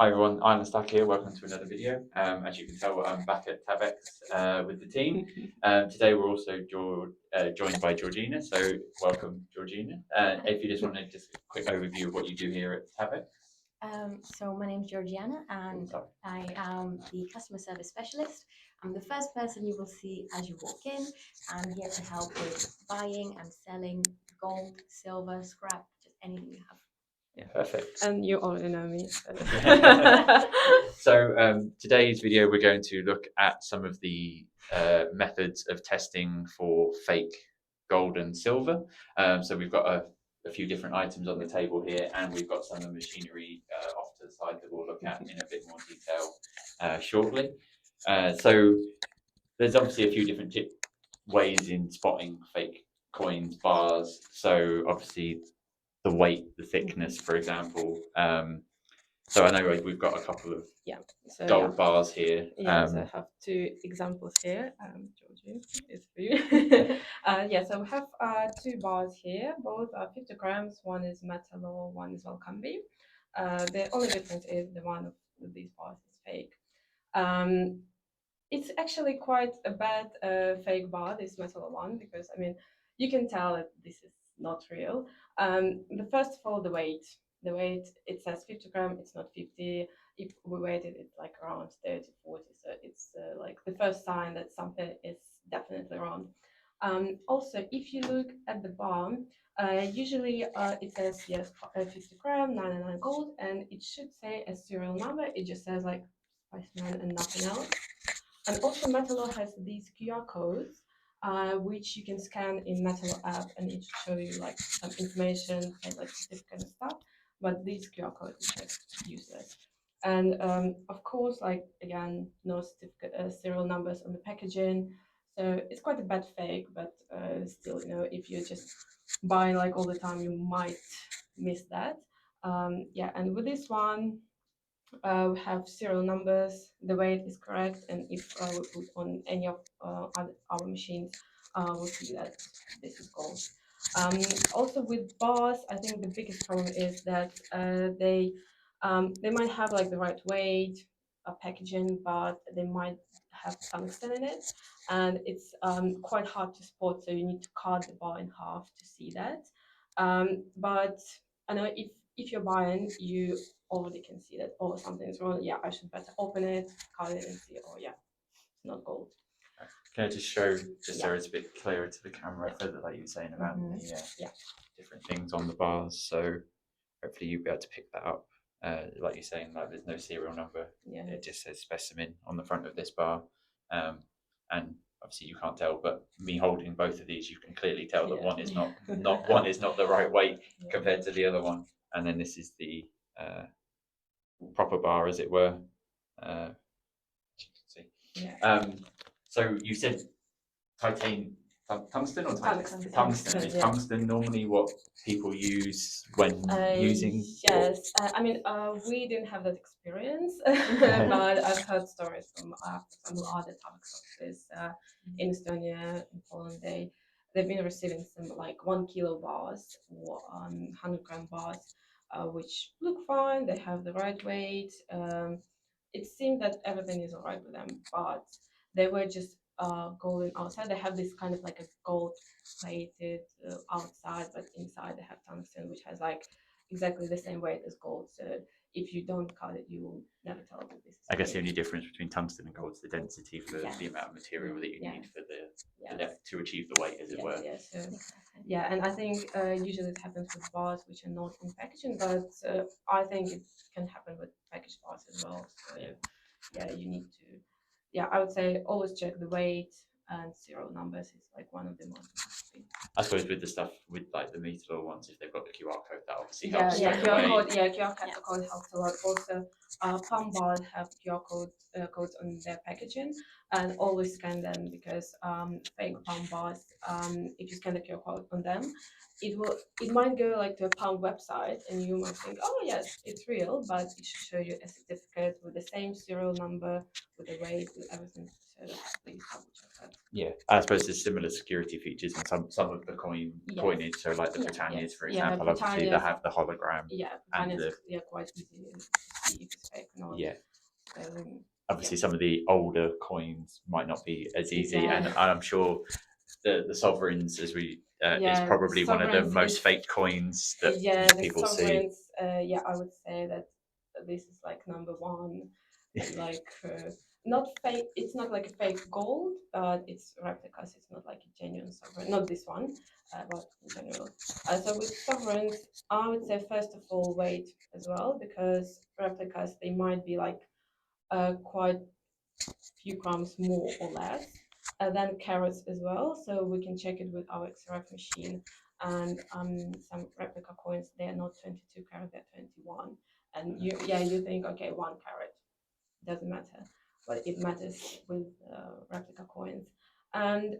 Hi everyone, I'm Stack here. Welcome to another video. As you can tell, I'm back at Tavex with the team. Today we're also joined by Georgina. So welcome, Georgina. If you just want to just a quick overview of what you do here at Tavex. So my name is Georgiana and I am the customer service specialist. I'm the first person you will see as you walk in. I'm here to help with buying and selling gold, silver, scrap, just anything you have. Yeah, perfect. And you already know me. So today's video, we're going to look at some of the methods of testing for fake gold and silver. So we've got a few different items on the table here, and we've got some of the machinery off to the side that we'll look at in a bit more detail shortly. So there's obviously a few different ways in spotting fake coins, bars. So obviously the weight, the thickness, for example. So I know we've got a couple of gold bars here. So I have two examples here. Georgie, it's for you. So we have two bars here. Both are 50 grams. One is metal, one is Valcambi. The only difference is the one of these bars is fake. It's actually quite a bad fake bar, this metal one, because I mean, you can tell that this is not real. The first of all, the weight. The weight, it says 50 gram, it's not 50. If we weighted it like around 30, 40, so it's like the first sign that something is definitely wrong. Also, if you look at the bar, usually it says yes, 50 gram, 99 gold, and it should say a serial number. It just says like Spiceman and nothing else. And also Metalo has these QR codes, which you can scan in Metalo app, and it show you like some information and like certificate and stuff. But these QR codes are just useless. And of course, like again, no certificate serial numbers on the packaging, so it's quite a bad fake. But still, you know, if you just buy like all the time, you might miss that. And with this one, we have serial numbers, the weight is correct, and if we put on any of our machines, we'll see that this is gold. Also with bars, I think the biggest problem is that they might have like the right weight, packaging, but they might have tungsten in it, and it's quite hard to spot. So you need to cut the bar in half to see that. But I know if you're buying, you already can see that, oh, something's wrong. Yeah, I should better open it, cut it, and see, oh, yeah, it's not gold. Can I just show, so it's a bit clearer to the camera, further like you were saying about the different things on the bars. So hopefully you'll be able to pick that up. Like you're saying, like there's no serial number. It just says specimen on the front of this bar. And obviously you can't tell, but me holding both of these, you can clearly tell that one is not one is not the right weight compared to the other one. And then this is the proper bar, as it were. As you can see. So you said tungsten or tungsten? Tungsten. Is tungsten normally what people use when using? Yes, I mean, we didn't have that experience, but I've heard stories from some other Tavex offices in Estonia, in Poland. They've been receiving some like 1 kilo bars or 100-gram bars, which look fine. They have the right weight. It seemed that everything is alright with them, but they were just golden outside. They have this kind of like a gold plated outside, but inside they have tungsten, which has like exactly the same weight as gold. So if you don't cut it, you will never tell that this is. I guess the only difference between tungsten and gold is the density for the amount of material that you need for the to achieve the weight, as it were. And I think usually it happens with bars which are not in packaging, but I think it can happen with packaged bars as well. So you need to. I would say always check the weight, and serial numbers is like one of the most important things. I suppose with the stuff with like the metal ones, if they've got the QR code, that obviously helps. QR code helps a lot. Also, palm bars have QR codes on their packaging, and always scan them because fake palm bars, if you scan the QR code on them, it might go like to a palm website and you might think, oh yes, it's real, but it should show you a certificate with the same serial number, with the weight, with everything. So please double check that. Yeah, I suppose there's similar security features in some of the coinage. So like the Yeah, Britannias, for yeah, example, obviously they Britannias, have the hologram. yeah, And Britannias, the, yeah, quite easy to see if it's fake or not. yeah, So, obviously yeah. some of the older coins might not be as easy, Yeah. and I'm sure the sovereigns, as we is Yeah, probably one of the sovereigns most is- fake coins that yeah, the people see. sovereigns, yeah, I would say that this is like number one, like not fake. It's not like a fake gold, but it's replicas. It's not like a genuine sovereign. Not this one, but in general. So with sovereigns, I would say first of all weight as well, because replicas they might be like quite few grams more or less. Then carrots as well, so we can check it with our XRF machine. And some replica coins, they are not 22 carat, they're 21. And you think, okay, 1 carat doesn't matter, but it matters with replica coins. And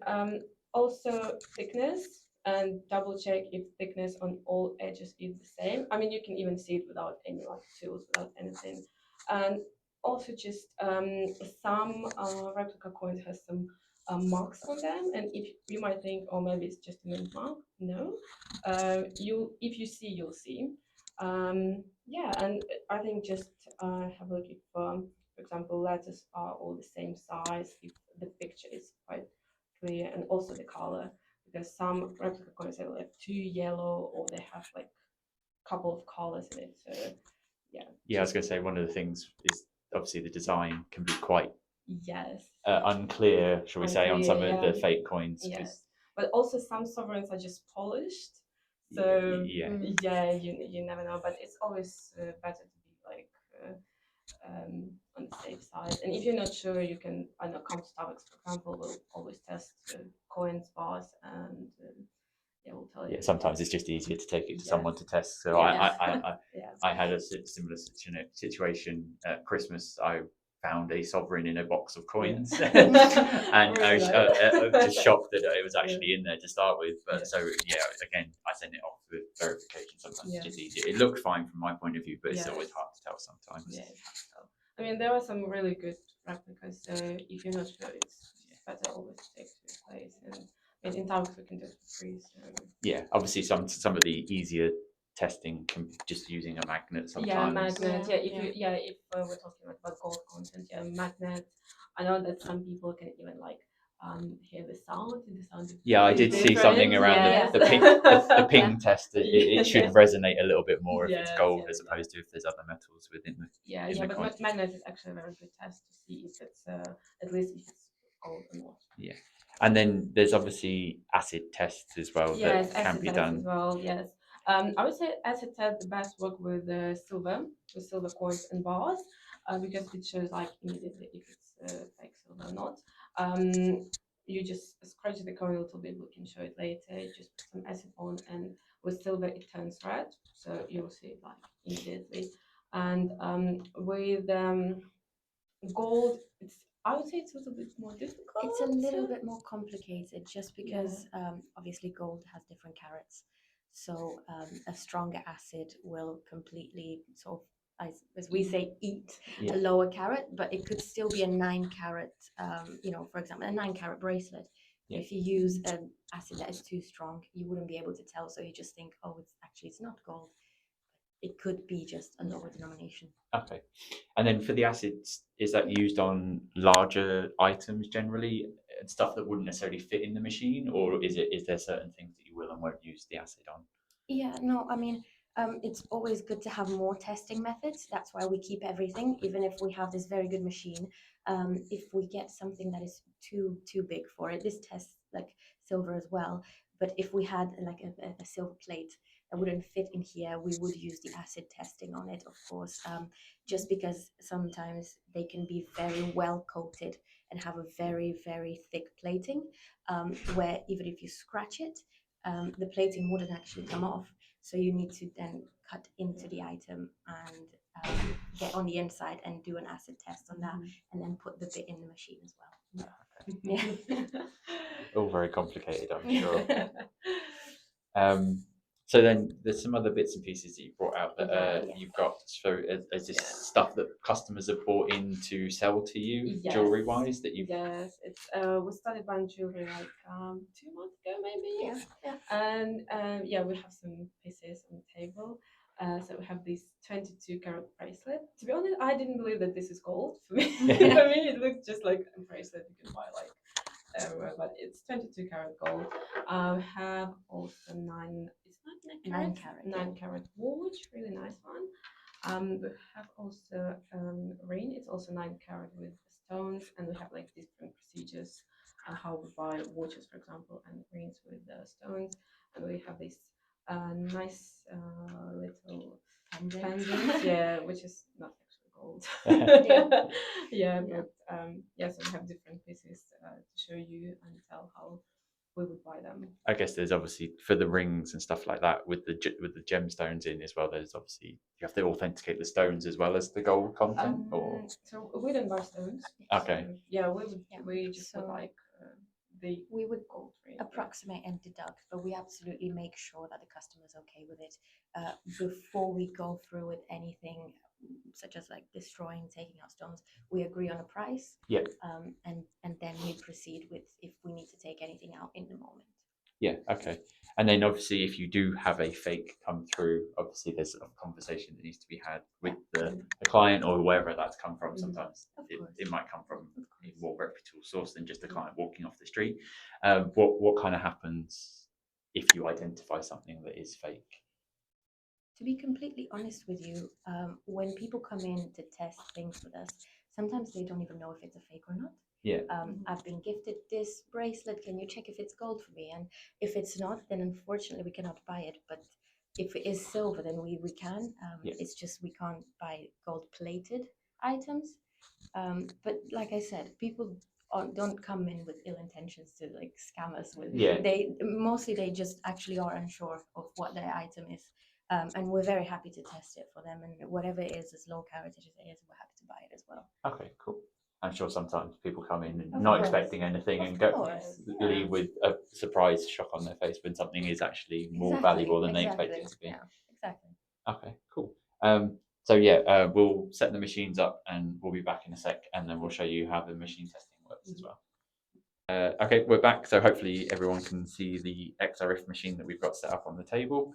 also thickness, and double check if thickness on all edges is the same. I mean, you can even see it without any like tools, without anything. And also just some replica coins has some marks on them, and if you might think, oh, maybe it's just a mint mark. No, you if you see, you'll see. Yeah, and I think just have a look if for example, letters are all the same size, if the picture is quite clear, and also the color, because some replica coins are like too yellow or they have like a couple of colors in it. So yeah. Yeah, I was going to say one of the things is obviously the design can be quite Yes. unclear, shall we say, on some of the Yeah. fake coins. Yes. But also some sovereigns are just polished. So Yeah, yeah, you never know. But it's always better to be like on the safe side. And if you're not sure, you can, I know, come to Tavex, for example, we'll always test coins, bars, and yeah, we'll tell you. yeah. Sometimes it's just easier to take it to Yeah. someone to test. So Yeah. Yeah. I had a similar situation at Christmas. I found a sovereign in a box of coins, and I was just shocked that it was actually in there to start with. But so yeah, again, I send it off with verification. Sometimes it's just easier. It looked fine from my point of view, but it's always hard to tell sometimes. Yeah, it's hard to tell. I mean, there are some really good replicas, so if you're not sure, it's better always to take to a place. And in Tavex we can do it for free. So Yeah, obviously some of the easier testing can just using a magnet sometimes. yeah, magnet. Yeah, if we're talking about gold content, yeah, magnet. I know that some people can even like hear the sound. The sound. Yeah, I did see something around the ping test. It should resonate a little bit more if it's gold as opposed to if there's other metals within the. Yeah, but magnet is actually a very good test to see if it's at least if it's gold or not. Yeah, and then there's obviously acid tests as well that can be done. As well, yes. I would say acid test the best work with silver coins and bars, because it shows like immediately if it's fake silver or not. You just scratch the coin a little bit. We can show it later. Just put some acid on, and with silver it turns red, so you'll see it like immediately. And with gold, I would say it's a little bit more difficult. It's a little bit more complicated just because obviously gold has different carats. So a stronger acid will completely sort of, as we say, eat a lower carat, but it could still be a 9 carat, for example, a 9 carat bracelet. Yeah. If you use an acid that is too strong, you wouldn't be able to tell. So you just think, oh, it's not gold. It could be just a lower denomination. Okay. And then for the acids, is that used on larger items generally, and stuff that wouldn't necessarily fit in the machine, or is there certain things that you will and won't use the acid on? Yeah, no, I mean, it's always good to have more testing methods. That's why we keep everything, even if we have this very good machine. If we get something that is too big for it, this tests like silver as well. But if we had like a silver plate that wouldn't fit in here, we would use the acid testing on it, of course, just because sometimes they can be very well coated and have a very, very thick plating, where even if you scratch it, the plating wouldn't actually come off. So you need to then cut into the item and get on the inside and do an acid test on that, and then put the bit in the machine as well. Yeah. All very complicated, I'm sure. So then there's some other bits and pieces that you brought out that Yes. you've got. So is this stuff that customers have bought in to sell to you, Yes. jewelry wise? That you Yes, it's we started buying jewelry like 2 months ago maybe. Yeah. And yeah, we have some pieces on the table. So we have this 22 carat bracelet. To be honest, I didn't believe that this is gold. For me, for me, it looks just like a bracelet you can buy like everywhere, but it's 22 carat gold. We have also it's not 9 carat, 9 carat watch, really nice one. We have also ring. It's also 9 carat with stones, and we have like different procedures how we buy watches, for example, and rings with stones. And we have this nice little pendant, yeah, which is not actually gold. Yeah, but yeah, so we have different pieces to show you and tell how we would buy them. I guess there's obviously for the rings and stuff like that with the gemstones in as well. There's obviously you have to authenticate the stones as well as the gold content. Or so we don't buy stones. okay, So, yeah, we would. Yeah. We just So would like we would gold ring. approximate and deduct, but we absolutely make sure that the customer's okay with it before we go through with anything such as like destroying, taking out stones. We agree on a price, yeah, and then we proceed with if we need to take anything out in the moment. Yeah, okay. And then obviously if you do have a fake come through, obviously there's a conversation that needs to be had with the client or wherever that's come from. Sometimes it might come from a more reputable source than just a client walking off the street. What kind of happens if you identify something that is fake? To be completely honest with you, when people come in to test things with us, sometimes they don't even know if it's a fake or not. Yeah. I've been gifted this bracelet. Can you check if it's gold for me? And if it's not, then unfortunately we cannot buy it. But if it is silver, then we can. It's just we can't buy gold plated items. But like I said, people don't come in with ill intentions to like scam us with. Yeah. They just actually are unsure of what their item is. And we're very happy to test it for them, and whatever it is, as low caratage as it is, we're happy to buy it as well. Okay, cool. I'm sure sometimes people come in and Of not course. expecting anything and leave with a surprise shock on their face when something is actually more valuable than they expect it to be. Yeah, exactly. Okay, cool. So yeah, we'll set the machines up and we'll be back in a sec, and then we'll show you how the machine testing works as well. Okay, we're back. So hopefully everyone can see the XRF machine that we've got set up on the table.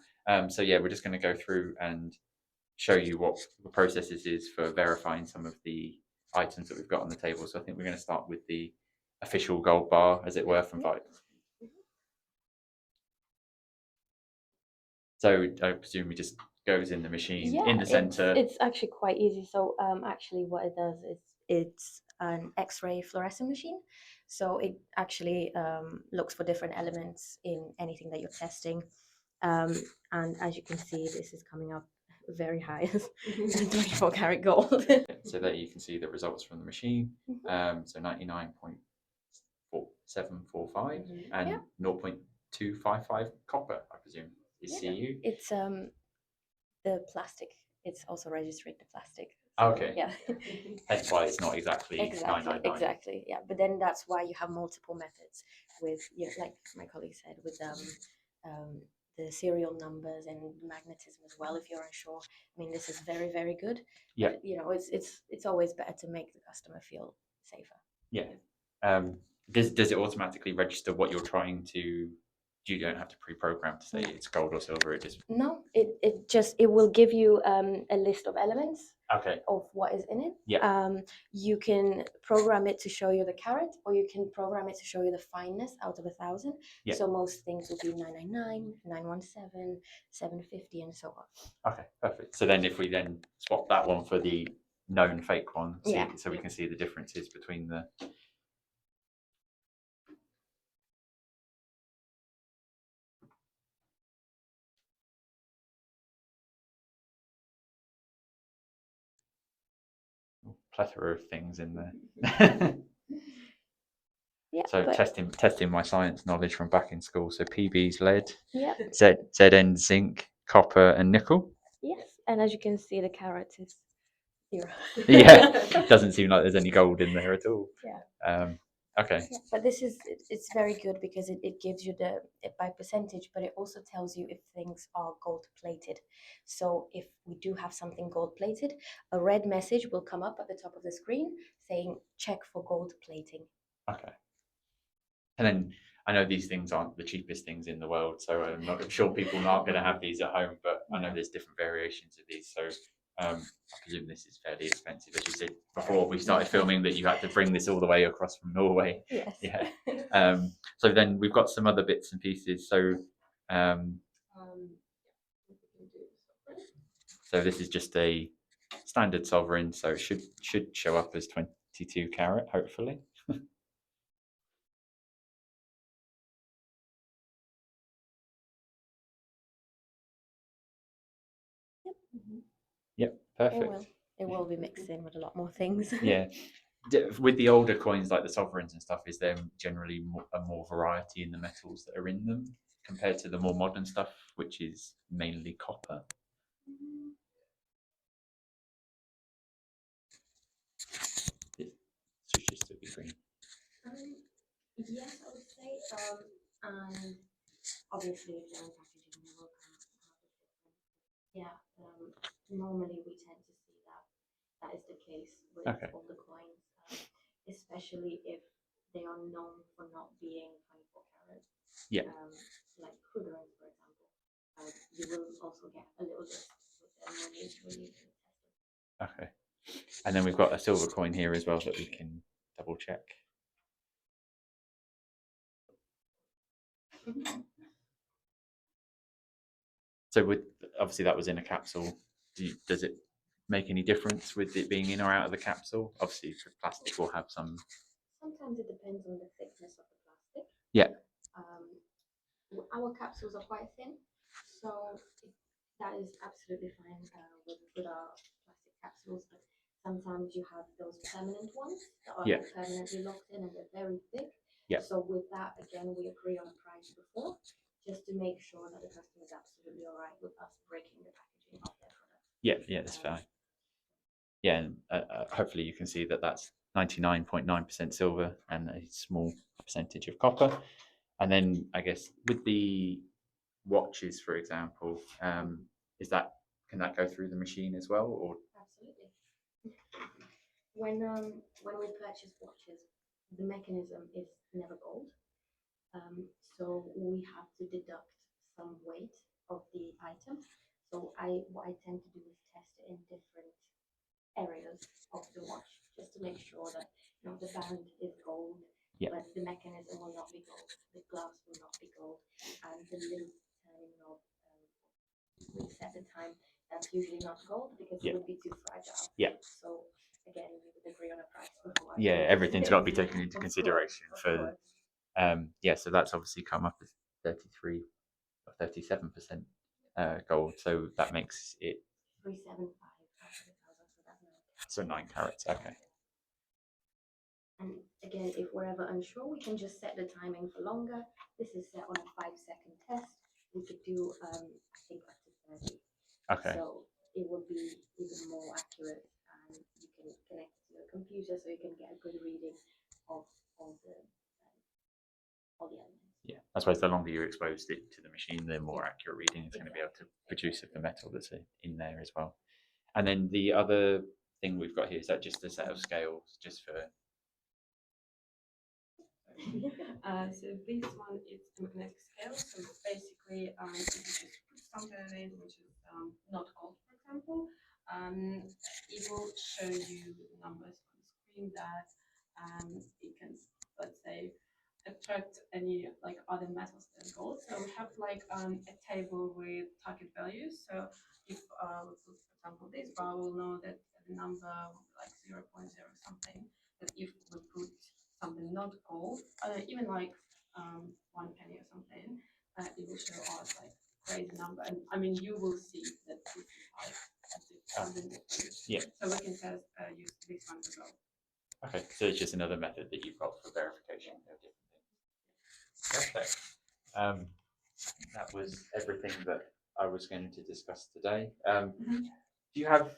So yeah, we're just going to go through and show you what the process is for verifying some of the items that we've got on the table. So I think we're going to start with the official gold bar, as it were, from Vibe. So I presume it just goes in the machine in the center. It's actually quite easy. So actually what it does is it's an X-ray fluorescent machine. So it actually looks for different elements in anything that you're testing. And as you can see, this is coming up very high as 24 karat gold. So there you can see the results from the machine. So 99.745 and 0.255 copper, I presume, is CU. It's the plastic. It's also registering the plastic. So, okay. Yeah. That's why it's not exactly 999. Exactly. Yeah, but then that's why you have multiple methods with, like my colleague said, with the serial numbers and magnetism as well. If you're unsure, I mean, this is very, very good. Yeah. But, it's always better to make the customer feel safer. Yeah. Does it automatically register what you're trying to? You don't have to pre-program to say it's gold or silver. It just it will give you a list of elements. Okay. Of what is in it. Yeah. You can program it to show you the carat, or you can program it to show you the fineness out of 1,000. Yeah. So most things will be 999, 917, 750, and so on. Okay, perfect. So then if we then swap that one for the known fake one, so we can see the differences between the. Plethora of things in there. So testing my science knowledge from back in school. So PB's lead, ZN zinc, copper, and nickel. Yes, and as you can see, the carat is 0. Yeah, it doesn't seem like there's any gold in there at all. Yeah. Okay. Yeah, but it's very good because it gives you it by percentage, but it also tells you if things are gold plated. So if we do have something gold plated, a red message will come up at the top of the screen saying check for gold plating. Okay. And then I know these things aren't the cheapest things in the world, so I'm not sure people aren't going to have these at home, but I know there's different variations of these. So I presume this is fairly expensive. As you said before we started filming, that you had to bring this all the way across from Norway. Yes. Yeah. So then we've got some other bits and pieces. So so this is just a standard sovereign, so it should show up as 22 carat, hopefully. Yep, perfect. It will be mixed in with a lot more things. Yeah. With the older coins like the sovereigns and stuff, is there generally more variety in the metals that are in them compared to the more modern stuff, which is mainly copper? It should just still be green. Yes, I would say. And obviously, if they're in packaging, they will come out different. Yeah. Normally, we tend to see that is the case with all the coins, especially if they are known for not being 24 karat. Yeah. Like Krugerrands, for example. You will also get a little bit with them when you test them. Okay. And then we've got a silver coin here as well that we can double check. So with obviously that was in a capsule. Does it make any difference with it being in or out of the capsule? Obviously, for plastic, will have some. Sometimes it depends on the thickness of the plastic. Yeah. Our capsules are quite thin, so that is absolutely fine with our plastic capsules. But sometimes you have those permanent ones that are like permanently locked in and they're very thick. Yeah. So with that, again, we agree on a price before, just to make sure that the customer is absolutely all right with us breaking the packaging of their product. Yeah, that's fine. Yeah, and hopefully you can see that that's 99.9% silver and a small percentage of copper. And then I guess with the watches, for example, can that go through the machine as well, or? Absolutely. When we purchase watches, the mechanism is never gold. So we have to deduct some weight of the item. So what I tend to do is test it in different areas of the watch, just to make sure that the band is gold, but the mechanism will not be gold, the glass will not be gold, and the little turning knob will set the time. That's usually not gold because it would be too fragile. Yeah. So again, we would agree on a price before. Yeah, everything's got to be taken into consideration for. So that's obviously come up as 33 or 37% gold, so that makes it 375. So 9 carats. Okay. And again, if we're ever unsure, we can just set the timing for longer. This is set on a 5-second test. We could do, I think, up to 30. Okay. So it will be even more accurate, and you can connect it to your computer so you can get a good reading of all the elements. Yeah, I suppose the longer you exposed it to the machine, the more accurate reading it's going to be able to produce of the metal that's in there as well. And then the other thing we've got here, is that just a set of scales, just for. So this one is a magnetic scale. So basically, if you just put something on it which is not gold, for example, it will show you numbers on the screen that it can, let's say, attract any like other metals than gold. So we have like a table with target values. So if we put, for example, this bar, we'll know that the number will be like 0.0 something. But if we put something not gold, even like 1 penny or something, it will show us like crazy number. And I mean, you will see that this is like something different. Yeah. So we can test use this one as well. Okay, so it's just another method that you've got for verification of different things. Perfect. That was everything that I was going to discuss today. Do you have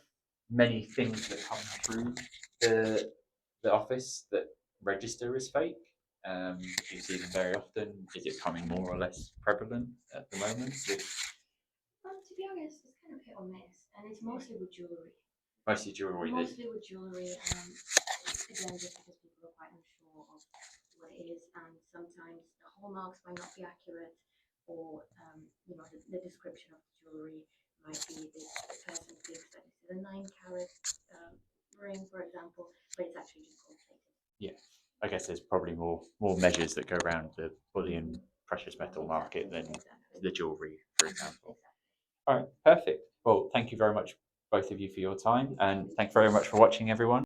many things that come through the office that register as fake? Do you see them very often? Is it becoming more or less prevalent at the moment? To be honest, it's kind of hit or miss, and it's mostly with jewellery. Mostly jewellery. Mostly with jewellery, again, just because people are quite unsure of what it is, and sometimes the hallmarks might not be accurate, or the description of the jewellery might be the person thinks that this is a 9 carat ring, for example, but it's actually just gold plated. Yeah, I guess there's probably more measures that go around the bullion precious metal market than the jewellery, for example. All right, perfect. Well, thank you very much, both of you, for your time, and thank you very much for watching, everyone.